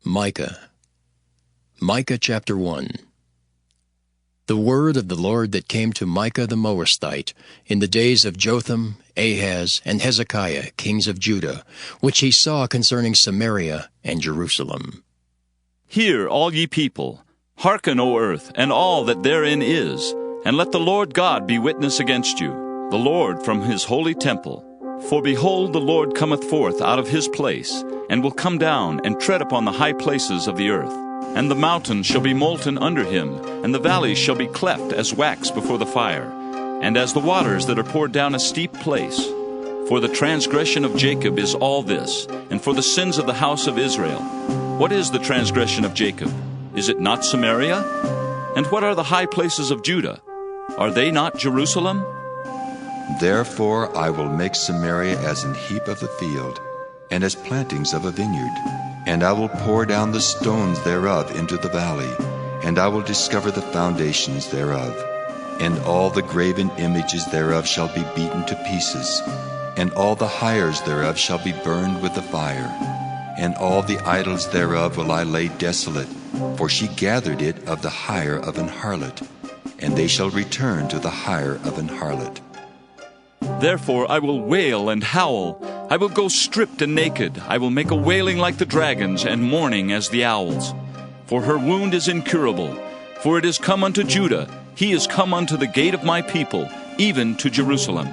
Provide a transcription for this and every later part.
Micah. Micah chapter 1. The word of the Lord that came to Micah the Moabite in the days of Jotham, Ahaz, and Hezekiah, kings of Judah, which he saw concerning Samaria and Jerusalem. Hear, all ye people, hearken, O earth, and all that therein is, and let the Lord God be witness against you, the Lord from his holy temple. For behold, the Lord cometh forth out of his place, and will come down and tread upon the high places of the earth. And the mountains shall be molten under him, and the valleys shall be cleft as wax before the fire, and as the waters that are poured down a steep place. For the transgression of Jacob is all this, and for the sins of the house of Israel. What is the transgression of Jacob? Is it not Samaria? And what are the high places of Judah? Are they not Jerusalem? Therefore I will make Samaria as an heap of the field, and as plantings of a vineyard. And I will pour down the stones thereof into the valley, and I will discover the foundations thereof. And all the graven images thereof shall be beaten to pieces, and all the hires thereof shall be burned with the fire. And all the idols thereof will I lay desolate, for she gathered it of the hire of an harlot, and they shall return to the hire of an harlot. Therefore I will wail and howl. I will go stripped and naked. I will make a wailing like the dragons, and mourning as the owls. For her wound is incurable. For it is come unto Judah. He is come unto the gate of my people, even to Jerusalem.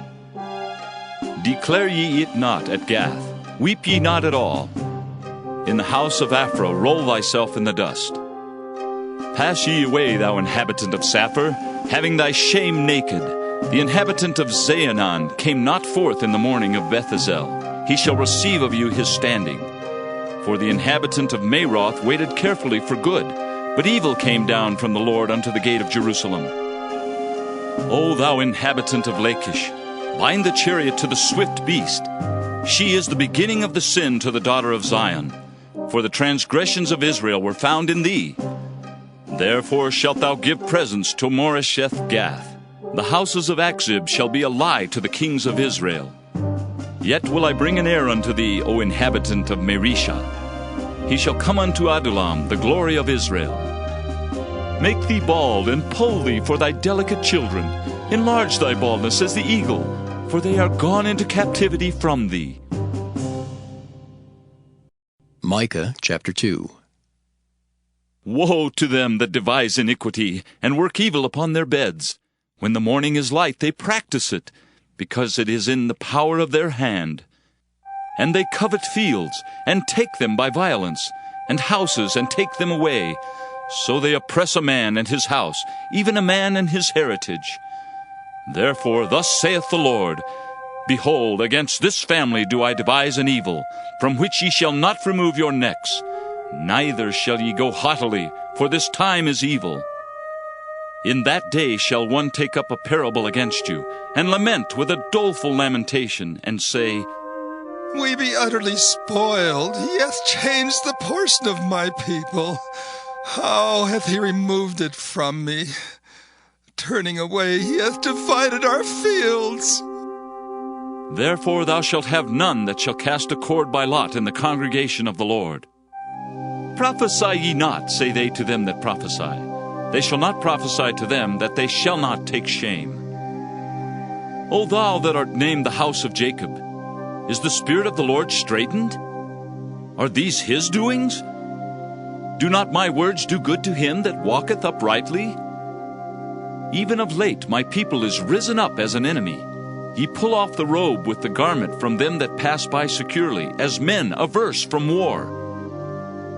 Declare ye it not at Gath. Weep ye not at all. In the house of Ephraim roll thyself in the dust. Pass ye away, thou inhabitant of Saphir, having thy shame naked. The inhabitant of Zaanan came not forth in the morning of Bethesel. He shall receive of you his standing. For the inhabitant of Maroth waited carefully for good, but evil came down from the Lord unto the gate of Jerusalem. O thou inhabitant of Lachish, bind the chariot to the swift beast. She is the beginning of the sin to the daughter of Zion. For the transgressions of Israel were found in thee. Therefore shalt thou give presents to Moresheth Gath. The houses of Achzib shall be a lie to the kings of Israel. Yet will I bring an heir unto thee, O inhabitant of Mareshah. He shall come unto Adullam, the glory of Israel. Make thee bald, and poll thee for thy delicate children. Enlarge thy baldness as the eagle, for they are gone into captivity from thee. Micah chapter 2. Woe to them that devise iniquity, and work evil upon their beds. When the morning is light, they practice it, because it is in the power of their hand. And they covet fields, and take them by violence, and houses, and take them away. So they oppress a man and his house, even a man and his heritage. Therefore thus saith the Lord, Behold, against this family do I devise an evil, from which ye shall not remove your necks, neither shall ye go haughtily, for this time is evil. In that day shall one take up a parable against you, and lament with a doleful lamentation, and say, We be utterly spoiled. He hath changed the portion of my people. How hath he removed it from me? Turning away, he hath divided our fields. Therefore thou shalt have none that shall cast a cord by lot in the congregation of the Lord. Prophesy ye not, say they to them that prophesy. They shall not prophesy to them, that they shall not take shame. O thou that art named the house of Jacob, is the Spirit of the Lord straitened? Are these his doings? Do not my words do good to him that walketh uprightly? Even of late my people is risen up as an enemy. Ye pull off the robe with the garment from them that pass by securely, as men averse from war.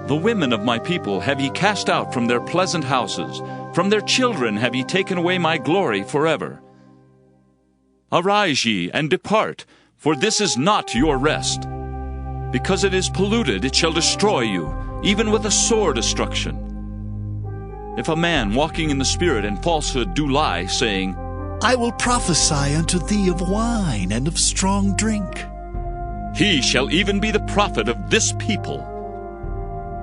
The women of my people have ye cast out from their pleasant houses. From their children have ye taken away my glory forever. Arise ye, and depart, for this is not your rest. Because it is polluted, it shall destroy you, even with a sore destruction. If a man walking in the Spirit and falsehood do lie, saying, I will prophesy unto thee of wine and of strong drink, he shall even be the prophet of this people.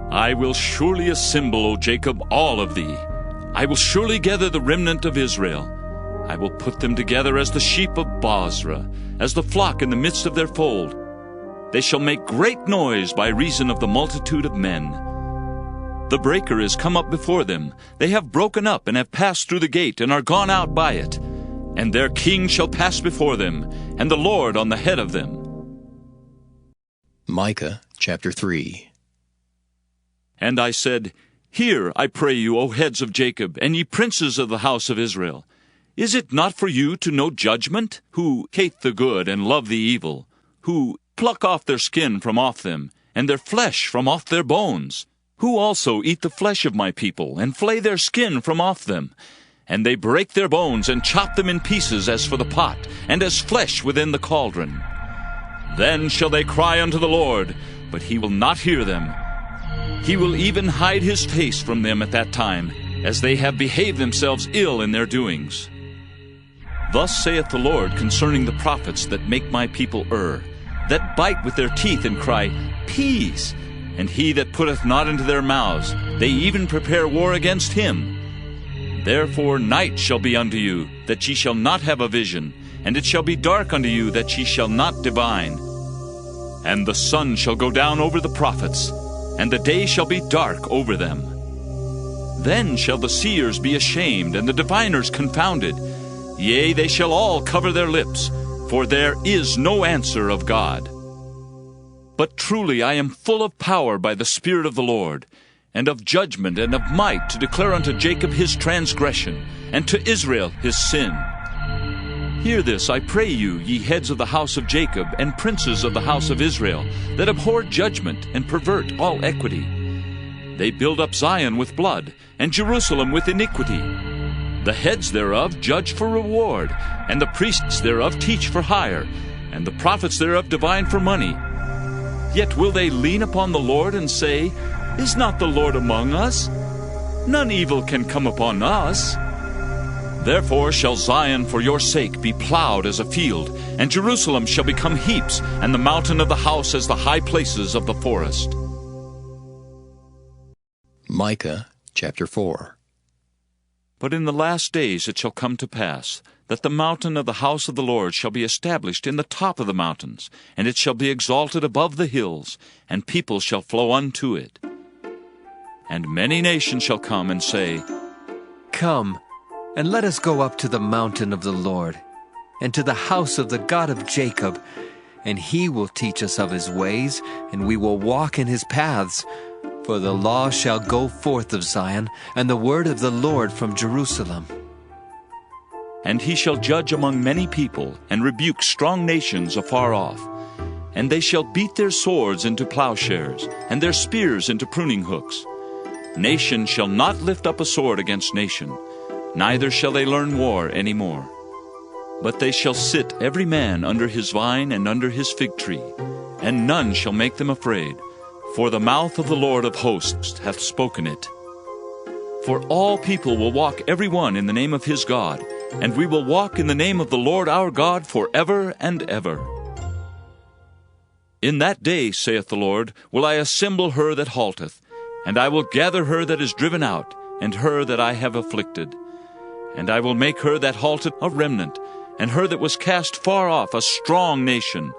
I will surely assemble, O Jacob, all of thee. I will surely gather the remnant of Israel. I will put them together as the sheep of Bozrah, as the flock in the midst of their fold. They shall make great noise by reason of the multitude of men. The breaker is come up before them. They have broken up and have passed through the gate and are gone out by it. And their king shall pass before them, and the Lord on the head of them. Micah chapter 3. And I said, Hear, I pray you, O heads of Jacob, and ye princes of the house of Israel. Is it not for you to know judgment, who hate the good and love the evil, who pluck off their skin from off them, and their flesh from off their bones, who also eat the flesh of my people, and flay their skin from off them? And they break their bones, and chop them in pieces as for the pot, and as flesh within the cauldron. Then shall they cry unto the Lord, but he will not hear them. He will even hide his face from them at that time, as they have behaved themselves ill in their doings. Thus saith the Lord concerning the prophets that make my people err, that bite with their teeth and cry, Peace! And he that putteth not into their mouths, they even prepare war against him. Therefore night shall be unto you, that ye shall not have a vision, and it shall be dark unto you, that ye shall not divine. And the sun shall go down over the prophets, and the day shall be dark over them. Then shall the seers be ashamed, and the diviners confounded. Yea, they shall all cover their lips, for there is no answer of God. But truly I am full of power by the Spirit of the Lord, and of judgment and of might, to declare unto Jacob his transgression, and to Israel his sin. Hear this, I pray you, ye heads of the house of Jacob, and princes of the house of Israel, that abhor judgment, and pervert all equity. They build up Zion with blood, and Jerusalem with iniquity. The heads thereof judge for reward, and the priests thereof teach for hire, and the prophets thereof divine for money. Yet will they lean upon the Lord and say, Is not the Lord among us? None evil can come upon us. Therefore shall Zion for your sake be plowed as a field, and Jerusalem shall become heaps, and the mountain of the house as the high places of the forest. Micah chapter 4. But in the last days it shall come to pass, that the mountain of the house of the Lord shall be established in the top of the mountains, and it shall be exalted above the hills, and people shall flow unto it. And many nations shall come and say, Come, and let us go up to the mountain of the Lord, and to the house of the God of Jacob, and he will teach us of his ways, and we will walk in his paths. For the law shall go forth of Zion, and the word of the Lord from Jerusalem. And he shall judge among many people, and rebuke strong nations afar off. And they shall beat their swords into plowshares, and their spears into pruning hooks. Nation shall not lift up a sword against nation, neither shall they learn war any more. But they shall sit every man under his vine and under his fig tree, and none shall make them afraid, for the mouth of the Lord of hosts hath spoken it. For all people will walk every one in the name of his God, and we will walk in the name of the Lord our God forever and ever. In that day, saith the Lord, will I assemble her that halteth, and I will gather her that is driven out, and her that I have afflicted. And I will make her that halted a remnant, and her that was cast far off a strong nation.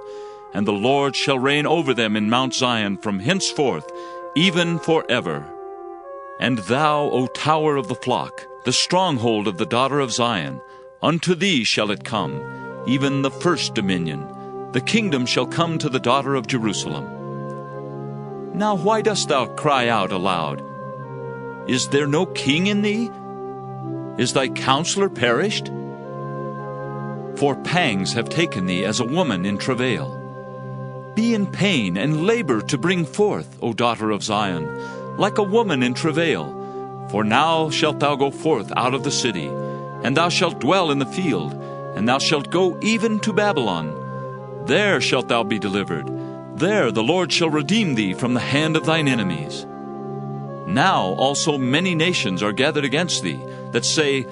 And the Lord shall reign over them in Mount Zion from henceforth, even forever. And thou, O tower of the flock, the stronghold of the daughter of Zion, unto thee shall it come, even the first dominion. The kingdom shall come to the daughter of Jerusalem. Now why dost thou cry out aloud? Is there no king in thee? Is thy counselor perished? For pangs have taken thee as a woman in travail. Be in pain and labor to bring forth, O daughter of Zion, like a woman in travail. For now shalt thou go forth out of the city, and thou shalt dwell in the field, and thou shalt go even to Babylon. There shalt thou be delivered. There the Lord shall redeem thee from the hand of thine enemies. Now also many nations are gathered against thee, that say,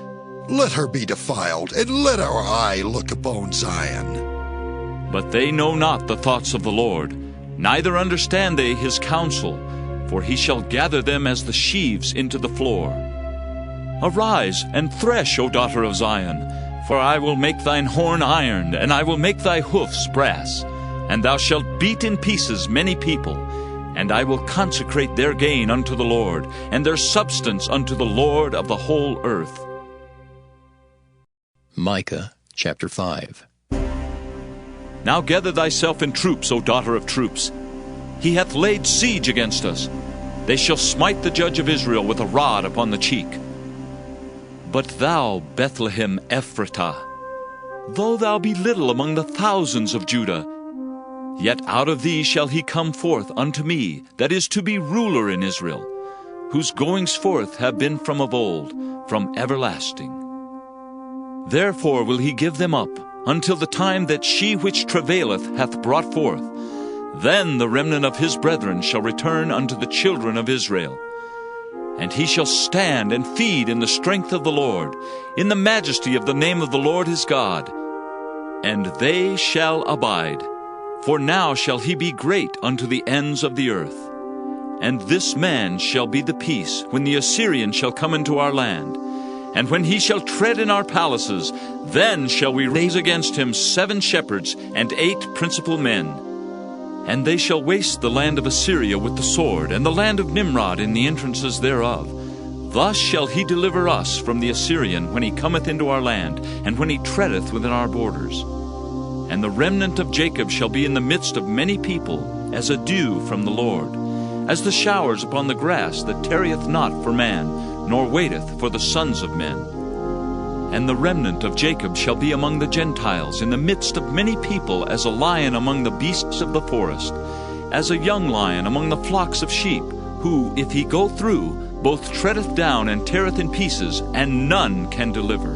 Let her be defiled, and let our eye look upon Zion. But they know not the thoughts of the Lord, neither understand they his counsel, for he shall gather them as the sheaves into the floor. Arise and thresh, O daughter of Zion, for I will make thine horn iron, and I will make thy hoofs brass. And thou shalt beat in pieces many people, And I will consecrate their gain unto the Lord, and their substance unto the Lord of the whole earth. Micah chapter 5. Now gather thyself in troops, O daughter of troops. He hath laid siege against us. They shall smite the judge of Israel with a rod upon the cheek. But thou, Bethlehem Ephratah, though thou be little among the thousands of Judah, yet out of thee shall he come forth unto me, that is to be ruler in Israel, whose goings forth have been from of old, from everlasting. Therefore will he give them up, until the time that she which travaileth hath brought forth. Then the remnant of his brethren shall return unto the children of Israel. And he shall stand and feed in the strength of the Lord, in the majesty of the name of the Lord his God. And they shall abide, for now shall he be great unto the ends of the earth. And this man shall be the peace, when the Assyrian shall come into our land. And when he shall tread in our palaces, then shall we raise against him 7 shepherds and 8 principal men. And they shall waste the land of Assyria with the sword, and the land of Nimrod in the entrances thereof. Thus shall he deliver us from the Assyrian when he cometh into our land, and when he treadeth within our borders. And the remnant of Jacob shall be in the midst of many people, as a dew from the Lord, as the showers upon the grass that tarrieth not for man, nor waiteth for the sons of men. And the remnant of Jacob shall be among the Gentiles, in the midst of many people, as a lion among the beasts of the forest, as a young lion among the flocks of sheep, who, if he go through, both treadeth down and teareth in pieces, and none can deliver.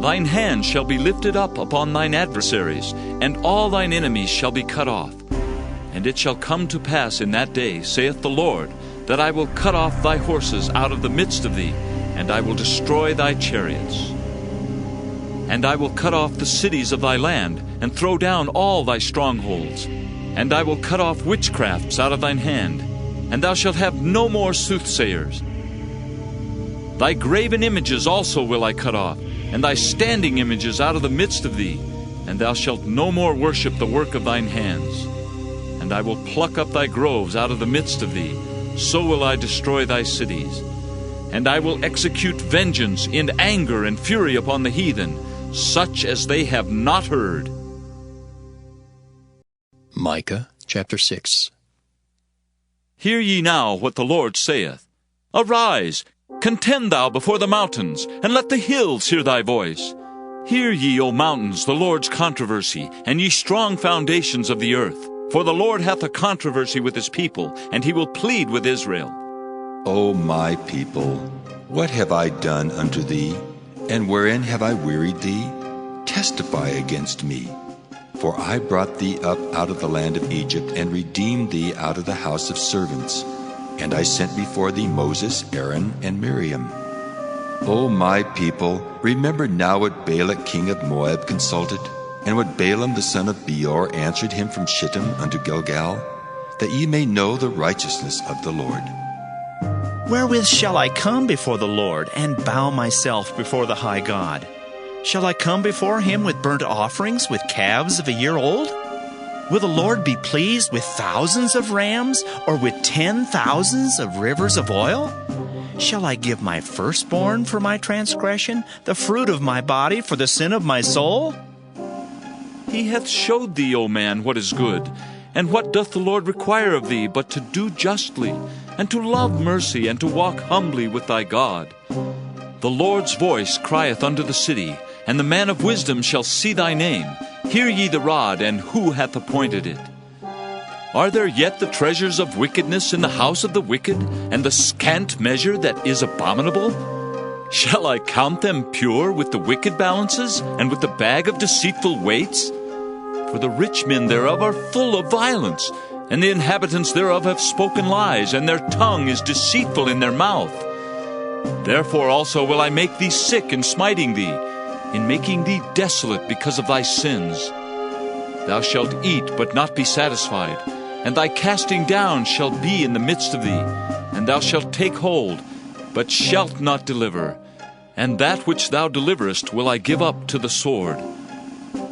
Thine hand shall be lifted up upon thine adversaries, and all thine enemies shall be cut off. And it shall come to pass in that day, saith the Lord, that I will cut off thy horses out of the midst of thee, and I will destroy thy chariots. And I will cut off the cities of thy land, and throw down all thy strongholds. And I will cut off witchcrafts out of thine hand, and thou shalt have no more soothsayers. Thy graven images also will I cut off, and thy standing images out of the midst of thee, and thou shalt no more worship the work of thine hands. And I will pluck up thy groves out of the midst of thee, so will I destroy thy cities. And I will execute vengeance in anger and fury upon the heathen, such as they have not heard. Micah chapter 6. Hear ye now what the Lord saith. Arise, contend thou before the mountains, and let the hills hear thy voice. Hear ye, O mountains, the Lord's controversy, and ye strong foundations of the earth. For the Lord hath a controversy with his people, and he will plead with Israel. O my people, what have I done unto thee? And wherein have I wearied thee? Testify against me. For I brought thee up out of the land of Egypt, and redeemed thee out of the house of servants. And I sent before thee Moses, Aaron, and Miriam. O my people, remember now what Balak king of Moab consulted, and what Balaam the son of Beor answered him from Shittim unto Gilgal, that ye may know the righteousness of the Lord. Wherewith shall I come before the Lord, and bow myself before the high God? Shall I come before him with burnt offerings, with calves of a year old? Will the Lord be pleased with thousands of rams, or with 10,000s of rivers of oil? Shall I give my firstborn for my transgression, the fruit of my body for the sin of my soul? He hath showed thee, O man, what is good. And what doth the Lord require of thee, but to do justly, and to love mercy, and to walk humbly with thy God? The Lord's voice crieth unto the city, and the man of wisdom shall see thy name. Hear ye the rod, and who hath appointed it? Are there yet the treasures of wickedness in the house of the wicked, and the scant measure that is abominable? Shall I count them pure with the wicked balances, and with the bag of deceitful weights? For the rich men thereof are full of violence, and the inhabitants thereof have spoken lies, and their tongue is deceitful in their mouth. Therefore also will I make thee sick in smiting thee, in making thee desolate because of thy sins. Thou shalt eat, but not be satisfied, and thy casting down shall be in the midst of thee, and thou shalt take hold, but shalt not deliver. And that which thou deliverest will I give up to the sword.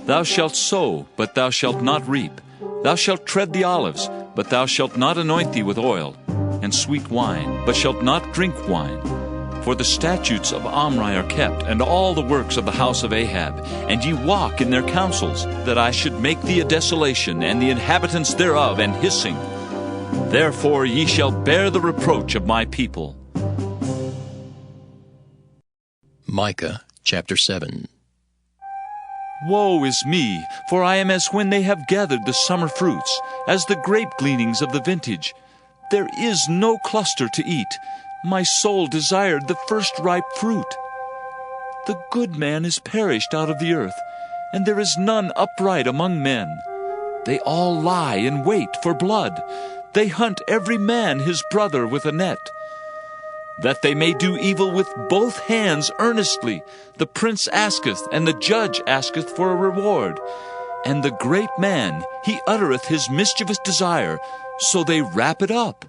Thou shalt sow, but thou shalt not reap. Thou shalt tread the olives, But thou shalt not anoint thee with oil, and sweet wine, but shalt not drink wine. For the statutes of Omri are kept, and all the works of the house of Ahab, and ye walk in their counsels, that I should make thee a desolation, and the inhabitants thereof an hissing. Therefore ye shall bear the reproach of my people. Micah chapter 7. Woe is me, for I am as when they have gathered the summer fruits, as the grape gleanings of the vintage. There is no cluster to eat. My soul desired the first ripe fruit. The good man is perished out of the earth, and there is none upright among men. They all lie in wait for blood. They hunt every man his brother with a net. That they may do evil with both hands earnestly, the prince asketh, and the judge asketh for a reward. And the great man, he uttereth his mischievous desire, so they wrap it up.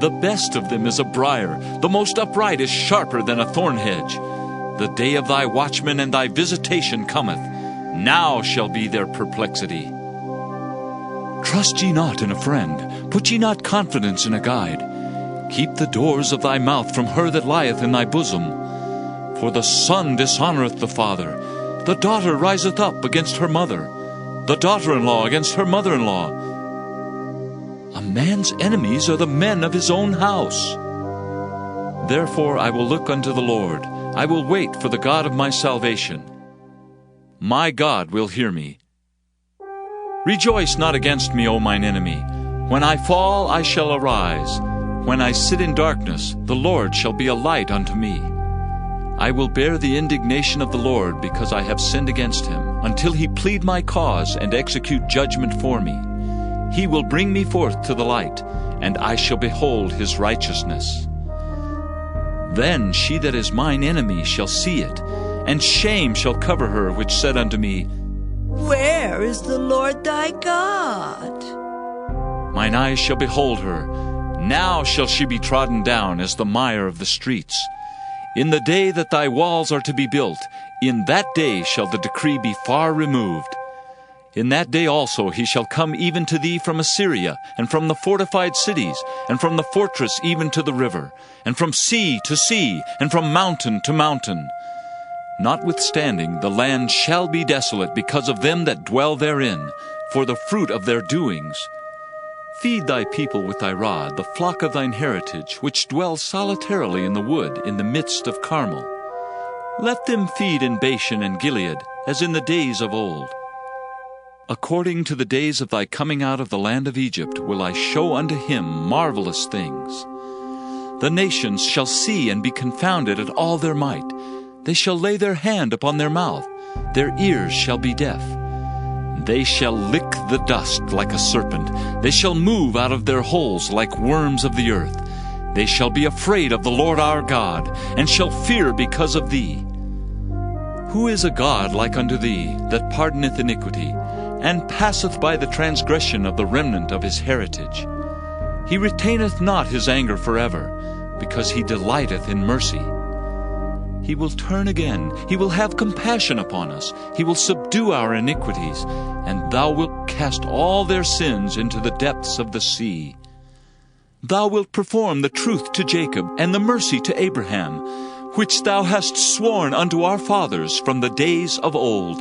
The best of them is a briar, the most upright is sharper than a thorn hedge. The day of thy watchman and thy visitation cometh. Now shall be their perplexity. Trust ye not in a friend, put ye not confidence in a guide. Keep the doors of thy mouth from her that lieth in thy bosom. For the son dishonoureth the father, the daughter riseth up against her mother, the daughter-in-law against her mother-in-law. A man's enemies are the men of his own house. Therefore I will look unto the Lord, I will wait for the God of my salvation. My God will hear me. Rejoice not against me, O mine enemy. When I fall, I shall arise. When I sit in darkness, the Lord shall be a light unto me. I will bear the indignation of the Lord, because I have sinned against him, until he plead my cause and execute judgment for me. He will bring me forth to the light, and I shall behold his righteousness. Then she that is mine enemy shall see it, and shame shall cover her which said unto me, Where is the Lord thy God? Mine eyes shall behold her. Now shall she be trodden down as the mire of the streets. In the day that thy walls are to be built, in that day shall the decree be far removed. In that day also he shall come even to thee from Assyria, and from the fortified cities, and from the fortress even to the river, and from sea to sea, and from mountain to mountain. Notwithstanding, the land shall be desolate because of them that dwell therein, for the fruit of their doings. Feed thy people with thy rod, the flock of thine heritage, which dwell solitarily in the wood, in the midst of Carmel. Let them feed in Bashan and Gilead, as in the days of old. According to the days of thy coming out of the land of Egypt will I show unto him marvelous things. The nations shall see and be confounded at all their might. They shall lay their hand upon their mouth, their ears shall be deaf. They shall lick the dust like a serpent. They shall move out of their holes like worms of the earth. They shall be afraid of the Lord our God, and shall fear because of thee. Who is a God like unto thee, that pardoneth iniquity, and passeth by the transgression of the remnant of his heritage? He retaineth not his anger forever, because he delighteth in mercy. He will turn again, he will have compassion upon us, he will subdue our iniquities, and thou wilt cast all their sins into the depths of the sea. Thou wilt perform the truth to Jacob, and the mercy to Abraham, which thou hast sworn unto our fathers from the days of old,